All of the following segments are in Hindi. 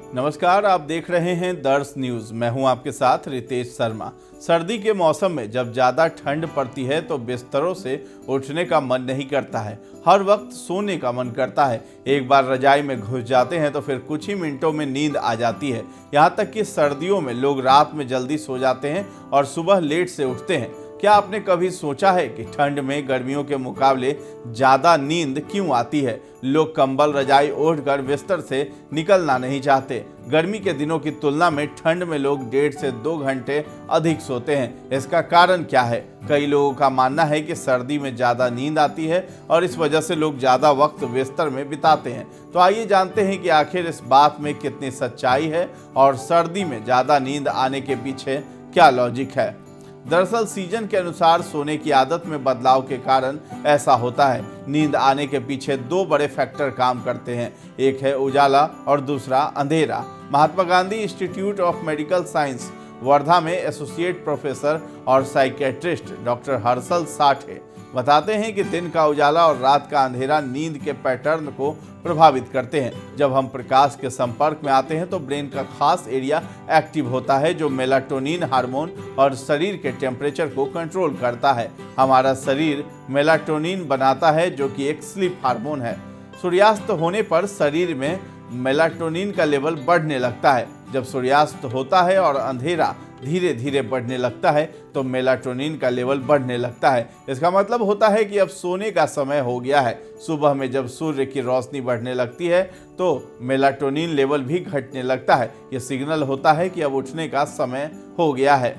नमस्कार, आप देख रहे हैं दर्श न्यूज। मैं हूं आपके साथ रितेश शर्मा। सर्दी के मौसम में जब ज़्यादा ठंड पड़ती है तो बिस्तरों से उठने का मन नहीं करता है, हर वक्त सोने का मन करता है। एक बार रजाई में घुस जाते हैं तो फिर कुछ ही मिनटों में नींद आ जाती है। यहाँ तक कि सर्दियों में लोग रात में जल्दी सो जाते हैं और सुबह लेट से उठते हैं। क्या आपने कभी सोचा है कि ठंड में गर्मियों के मुकाबले ज़्यादा नींद क्यों आती है? लोग कंबल रजाई ओढ़कर बिस्तर से निकलना नहीं चाहते। गर्मी के दिनों की तुलना में ठंड में लोग 1.5 से 2 घंटे अधिक सोते हैं। इसका कारण क्या है? कई लोगों का मानना है कि सर्दी में ज़्यादा नींद आती है और इस वजह से लोग ज़्यादा वक्त बिस्तर में बिताते हैं। तो आइए जानते हैं कि आखिर इस बात में कितनी सच्चाई है और सर्दी में ज़्यादा नींद आने के पीछे क्या लॉजिक है। दरअसल सीजन के अनुसार सोने की आदत में बदलाव के कारण ऐसा होता है। नींद आने के पीछे 2 बड़े फैक्टर काम करते हैं, एक है उजाला और दूसरा अंधेरा। Mahatma Gandhi institute of medical science Wardha में एसोसिएट प्रोफेसर और साइकेट्रिस्ट डॉक्टर हर्षल साठे बताते हैं कि दिन का उजाला और रात का अंधेरा नींद के पैटर्न को प्रभावित करते हैं। जब हम प्रकाश के संपर्क में आते हैं तो ब्रेन का खास एरिया एक्टिव होता है जो मेलाटोनिन हार्मोन और शरीर के टेम्परेचर को कंट्रोल करता है। हमारा शरीर मेलाटोनिन बनाता है जो कि एक स्लीप हार्मोन है। सूर्यास्त होने पर शरीर में मेलाटोनिन का लेवल बढ़ने लगता है। जब सूर्यास्त होता है और अंधेरा धीरे धीरे बढ़ने लगता है तो मेलाटोनिन का लेवल बढ़ने लगता है। इसका मतलब होता है कि अब सोने का समय हो गया है। सुबह में जब सूर्य की रोशनी बढ़ने लगती है तो मेलाटोनिन लेवल भी घटने लगता है। ये सिग्नल होता है कि अब उठने का समय हो गया है।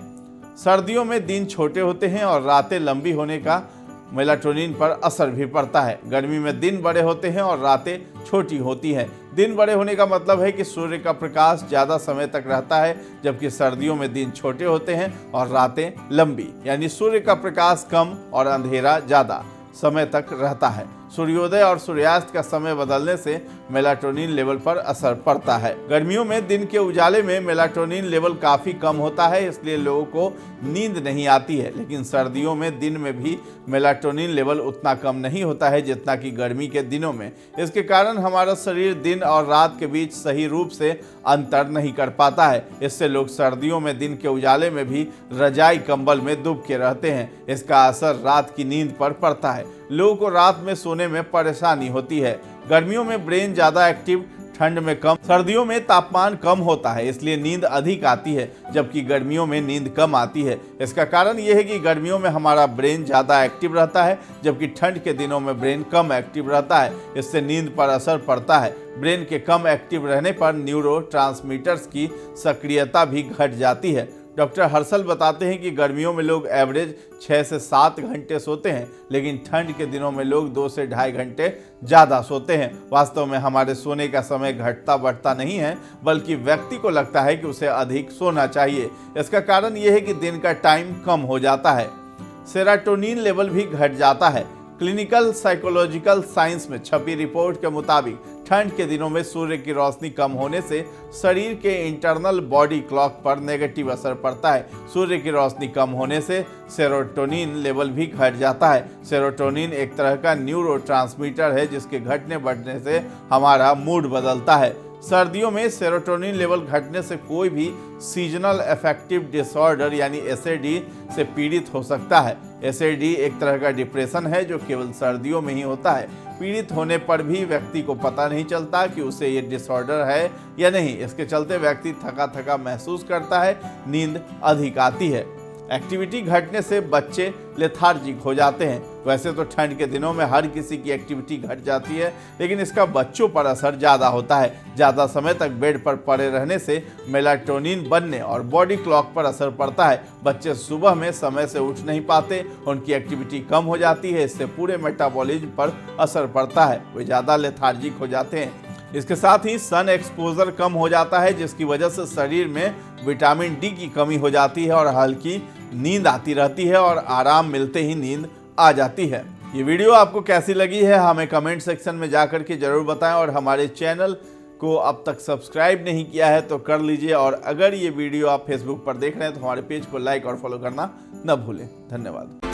सर्दियों में दिन छोटे होते हैं और रातें लंबी होने का मेलाटोनिन पर असर भी पड़ता है। गर्मी में दिन बड़े होते हैं और रातें छोटी होती हैं। दिन बड़े होने का मतलब है कि सूर्य का प्रकाश ज़्यादा समय तक रहता है, जबकि सर्दियों में दिन छोटे होते हैं और रातें लंबी, यानी सूर्य का प्रकाश कम और अंधेरा ज़्यादा समय तक रहता है। सूर्योदय और सूर्यास्त का समय बदलने से मेलाटोनिन लेवल पर असर पड़ता है। गर्मियों में दिन के उजाले में मेलाटोनिन लेवल काफ़ी कम होता है, इसलिए लोगों को नींद नहीं आती है। लेकिन सर्दियों में दिन में भी मेलाटोनिन लेवल उतना कम नहीं होता है जितना कि गर्मी के दिनों में। इसके कारण हमारा शरीर दिन और रात के बीच सही रूप से अंतर नहीं कर पाता है। इससे लोग सर्दियों में दिन के उजाले में भी रजाई कंबल में डूब के रहते हैं। इसका असर रात की नींद पर पड़ता है। लोगों को रात में सोने में परेशानी होती है। गर्मियों में ब्रेन ज़्यादा एक्टिव, ठंड में कम। सर्दियों में तापमान कम होता है इसलिए नींद अधिक आती है, जबकि गर्मियों में नींद कम आती है। इसका कारण यह है कि गर्मियों में हमारा ब्रेन ज़्यादा एक्टिव रहता है, जबकि ठंड के दिनों में ब्रेन कम एक्टिव रहता है। इससे नींद पर असर पड़ता है। ब्रेन के कम एक्टिव रहने पर न्यूरोट्रांसमीटर्स की सक्रियता भी घट जाती है। डॉक्टर हर्षल बताते हैं कि गर्मियों में लोग एवरेज 6 से 7 घंटे सोते हैं, लेकिन ठंड के दिनों में लोग 2 से ढाई घंटे ज़्यादा सोते हैं। वास्तव में हमारे सोने का समय घटता बढ़ता नहीं है, बल्कि व्यक्ति को लगता है कि उसे अधिक सोना चाहिए। इसका कारण यह है कि दिन का टाइम कम हो जाता है, सेरोटोनिन लेवल भी घट जाता है। क्लिनिकल साइकोलॉजिकल साइंस में छपी रिपोर्ट के मुताबिक ठंड के दिनों में सूर्य की रोशनी कम होने से शरीर के इंटरनल बॉडी क्लॉक पर नेगेटिव असर पड़ता है। सूर्य की रोशनी कम होने से सेरोटोनिन लेवल भी घट जाता है। सेरोटोनिन एक तरह का न्यूरोट्रांसमीटर है जिसके घटने बढ़ने से हमारा मूड बदलता है। सर्दियों में सेरोटोनिन लेवल घटने से कोई भी सीजनल अफेक्टिव डिसऑर्डर यानी एसएडी से पीड़ित हो सकता है। एसएडी एक तरह का डिप्रेशन है जो केवल सर्दियों में ही होता है। पीड़ित होने पर भी व्यक्ति को पता नहीं चलता कि उसे ये डिसऑर्डर है या नहीं। इसके चलते व्यक्ति थका थका महसूस करता है, नींद अधिक आती है। एक्टिविटी घटने से बच्चे लेथार्जिक हो जाते हैं। वैसे तो ठंड के दिनों में हर किसी की एक्टिविटी घट जाती है, लेकिन इसका बच्चों पर असर ज़्यादा होता है। ज़्यादा समय तक बेड पर पड़े रहने से मेलाटोनिन बनने और बॉडी क्लॉक पर असर पड़ता है। बच्चे सुबह में समय से उठ नहीं पाते, उनकी एक्टिविटी कम हो जाती है। इससे पूरे मेटाबॉलिज्म पर असर पड़ता है, वे ज़्यादा लेथार्जिक हो जाते हैं। इसके साथ ही सन एक्सपोजर कम हो जाता है, जिसकी वजह से शरीर में विटामिन डी की कमी हो जाती है और हल्की नींद आती रहती है और आराम मिलते ही नींद आ जाती है। ये वीडियो आपको कैसी लगी है हमें कमेंट सेक्शन में जाकर के जरूर बताएं और हमारे चैनल को अब तक सब्सक्राइब नहीं किया है तो कर लीजिए। और अगर ये वीडियो आप फेसबुक पर देख रहे हैं तो हमारे पेज को लाइक और फॉलो करना न भूलें। धन्यवाद।